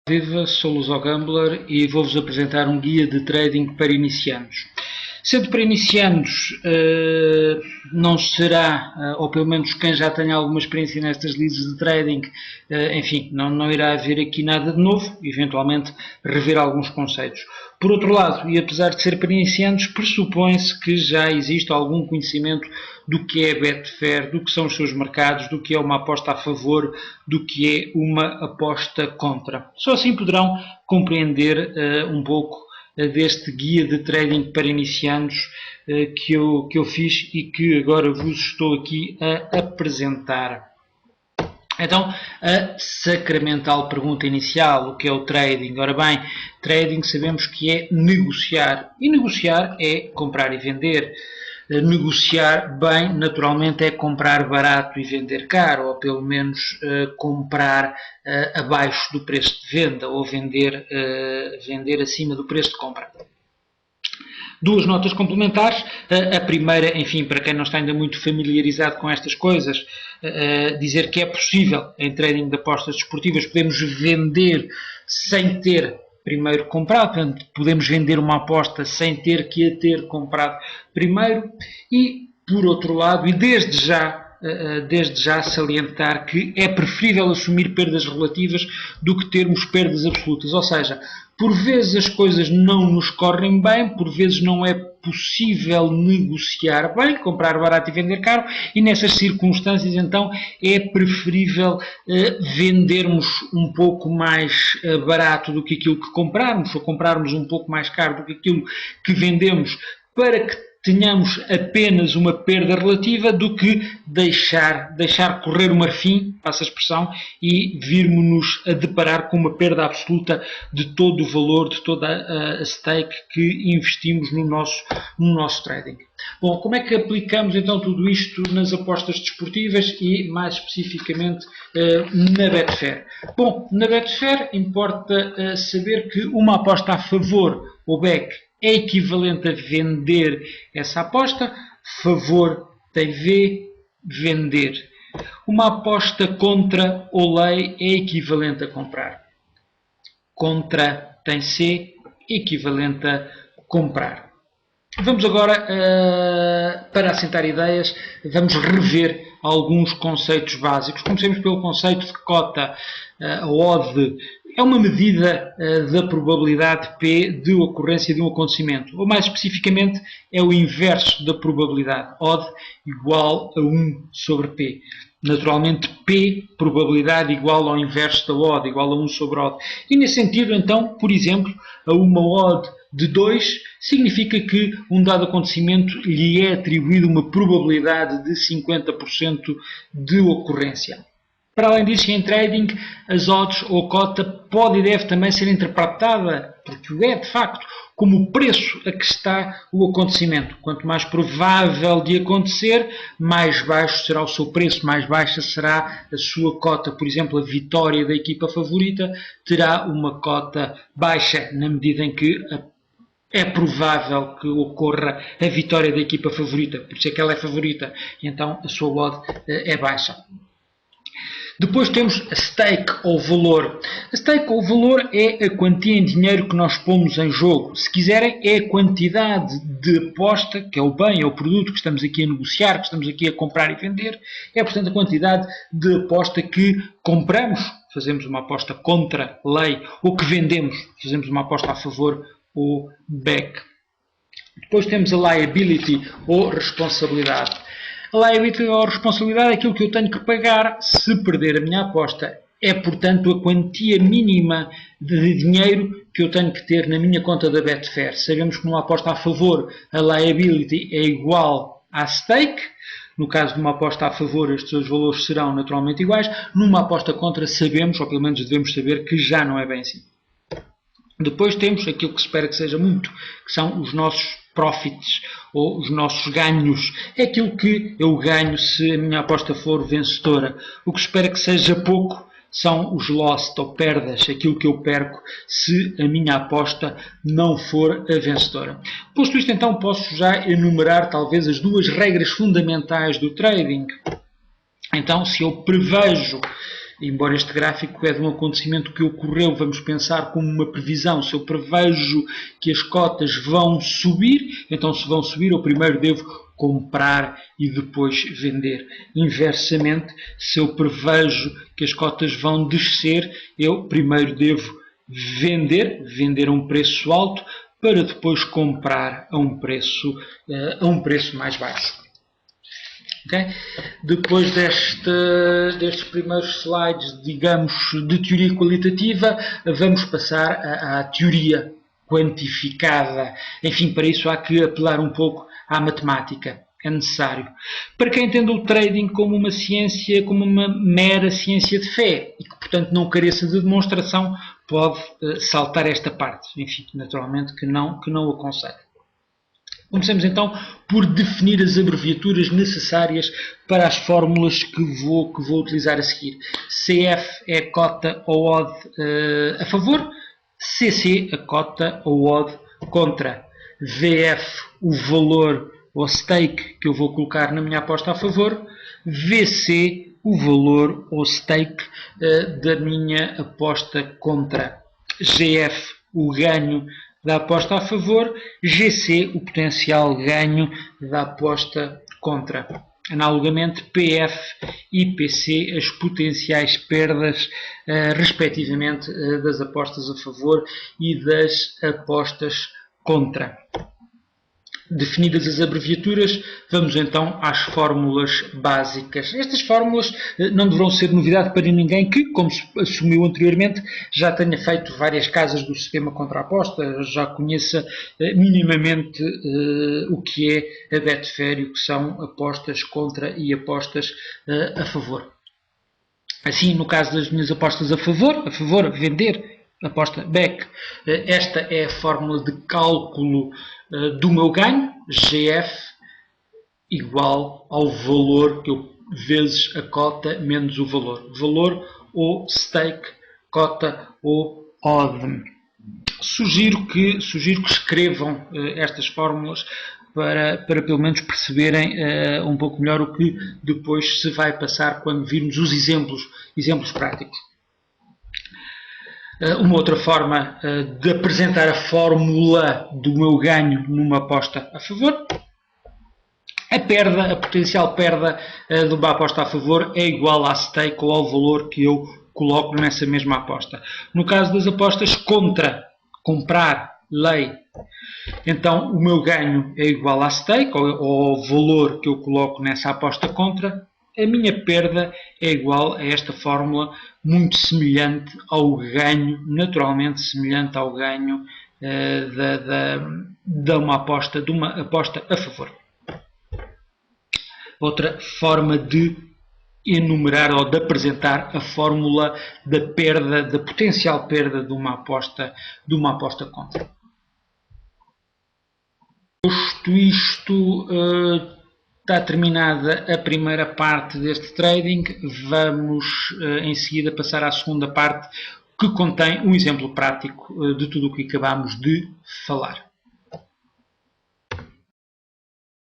Viva, sou Luso Gambler e vou-vos apresentar um guia de trading para iniciantes. Sendo para iniciantes, não será, ou pelo menos quem já tenha alguma experiência nestas lides de trading, enfim, não irá haver aqui nada de novo, eventualmente rever alguns conceitos. Por outro lado, e apesar de ser para iniciantes, pressupõe-se que já existe algum conhecimento do que é Betfair, do que são os seus mercados, do que é uma aposta a favor, do que é uma aposta contra. Só assim poderão compreender um pouco deste guia de trading para iniciantes que eu fiz e que agora vos estou aqui a apresentar. Então, a sacramental pergunta inicial, o que é o trading? Ora bem, trading sabemos que é negociar, e negociar é comprar e vender. Negociar bem, naturalmente, é comprar barato e vender caro, ou pelo menos comprar abaixo do preço de venda, ou vender acima do preço de compra. Duas notas complementares. A primeira, enfim, para quem não está ainda muito familiarizado com estas coisas, dizer que é possível, em trading de apostas desportivas, podemos vender sem ter primeiro comprado, portanto, podemos vender uma aposta sem ter que a ter comprado primeiro e, por outro lado, e desde já salientar que é preferível assumir perdas relativas do que termos perdas absolutas, ou seja, por vezes as coisas não nos correm bem, por vezes não é possível negociar bem, comprar barato e vender caro, e nessas circunstâncias então é preferível vendermos um pouco mais barato do que aquilo que comprarmos, ou comprarmos um pouco mais caro do que aquilo que vendemos, para que tenhamos apenas uma perda relativa do que deixar correr o marfim, passa a expressão, e virmos-nos a deparar com uma perda absoluta de todo o valor, de toda a stake que investimos no nosso trading. Bom, como é que aplicamos então tudo isto nas apostas desportivas e mais especificamente na Betfair? Bom, na Betfair importa saber que uma aposta a favor ou back é equivalente a vender essa aposta, favor tem V, vender. Uma aposta contra ou lei é equivalente a comprar. Contra tem C, equivalente a comprar. Vamos agora, para assentar ideias, vamos rever alguns conceitos básicos. Comecemos pelo conceito de cota. A odd é uma medida da probabilidade P de ocorrência de um acontecimento, ou mais especificamente é o inverso da probabilidade, odd igual a 1 sobre P. Naturalmente P, probabilidade igual ao inverso da odd, igual a 1 sobre odd. E nesse sentido, então, por exemplo, a uma odd de 2 significa que um dado acontecimento lhe é atribuído uma probabilidade de 50% de ocorrência. Para além disso, em trading, as odds ou cota pode e deve também ser interpretada, porque o é de facto, como o preço a que está o acontecimento. Quanto mais provável de acontecer, mais baixo será o seu preço, mais baixa será a sua cota. Por exemplo, a vitória da equipa favorita terá uma cota baixa, na medida em que é provável que ocorra a vitória da equipa favorita, por isso é que ela é favorita, e então a sua odd é baixa. Depois temos a stake ou valor. A stake ou valor é a quantia em dinheiro que nós pomos em jogo. Se quiserem, é a quantidade de aposta, que é o bem, é o produto que estamos aqui a negociar, que estamos aqui a comprar e vender. É, portanto, a quantidade de aposta que compramos, fazemos uma aposta contra lei, ou que vendemos, fazemos uma aposta a favor ou back. Depois temos a liability ou responsabilidade. A liability ou responsabilidade é aquilo que eu tenho que pagar se perder a minha aposta. É, portanto, a quantia mínima de dinheiro que eu tenho que ter na minha conta da Betfair. Sabemos que numa aposta a favor a liability é igual à stake. No caso de uma aposta a favor, estes dois valores serão naturalmente iguais. Numa aposta contra, sabemos, ou pelo menos devemos saber, que já não é bem assim. Depois temos aquilo que se espera que seja muito, que são os nossos profits, ou os nossos ganhos. É aquilo que eu ganho se a minha aposta for vencedora. O que se espera que seja pouco são os lost, ou perdas, aquilo que eu perco se a minha aposta não for a vencedora. Posto isto, então, posso já enumerar talvez as duas regras fundamentais do trading. Então, se eu prevejo embora este gráfico é de um acontecimento que ocorreu, vamos pensar como uma previsão. Se eu prevejo que as cotas vão subir, então se vão subir, eu primeiro devo comprar e depois vender. Inversamente, se eu prevejo que as cotas vão descer, eu primeiro devo vender a um preço alto para depois comprar a um preço mais baixo. Okay? Depois destes primeiros slides, digamos, de teoria qualitativa, vamos passar à teoria quantificada. Enfim, para isso há que apelar um pouco à matemática. É necessário. Para quem entende o trading como uma ciência, como uma mera ciência de fé, e que, portanto, não careça de demonstração, pode saltar esta parte. Enfim, naturalmente que não o aconselho. Comecemos então por definir as abreviaturas necessárias para as fórmulas que vou utilizar a seguir. CF é a cota ou odd a favor, CC a cota ou odd contra, VF o valor ou stake que eu vou colocar na minha aposta a favor, VC o valor ou stake da minha aposta contra, GF o ganho da aposta a favor, GC o potencial ganho da aposta contra. Analogamente, PF e PC as potenciais perdas, respectivamente, das apostas a favor e das apostas contra. Definidas as abreviaturas, vamos então às fórmulas básicas. Estas fórmulas não deverão ser novidade para ninguém que, como se assumiu anteriormente, já tenha feito várias casas do sistema contra a aposta, já conheça minimamente o que é a Betfair e o que são apostas contra e apostas a favor. Assim, no caso das minhas apostas a favor, vender, aposta back, esta é a fórmula de cálculo do meu ganho, GF igual ao valor que eu vezes a cota menos o valor. Valor ou stake, cota ou odd. Sugiro que escrevam estas fórmulas para pelo menos perceberem um pouco melhor o que depois se vai passar quando virmos os exemplos práticos. Uma outra forma de apresentar a fórmula do meu ganho numa aposta a favor. A potencial perda de uma aposta a favor é igual à stake ou ao valor que eu coloco nessa mesma aposta. No caso das apostas contra, comprar, lei, então o meu ganho é igual à stake ou ao valor que eu coloco nessa aposta contra. A minha perda é igual a esta fórmula, muito semelhante ao ganho, naturalmente semelhante ao ganho de uma aposta a favor. Outra forma de enumerar ou de apresentar a fórmula da potencial perda de uma aposta contra. Posto isto, está terminada a primeira parte deste trading, vamos em seguida passar à segunda parte, que contém um exemplo prático de tudo o que acabamos de falar.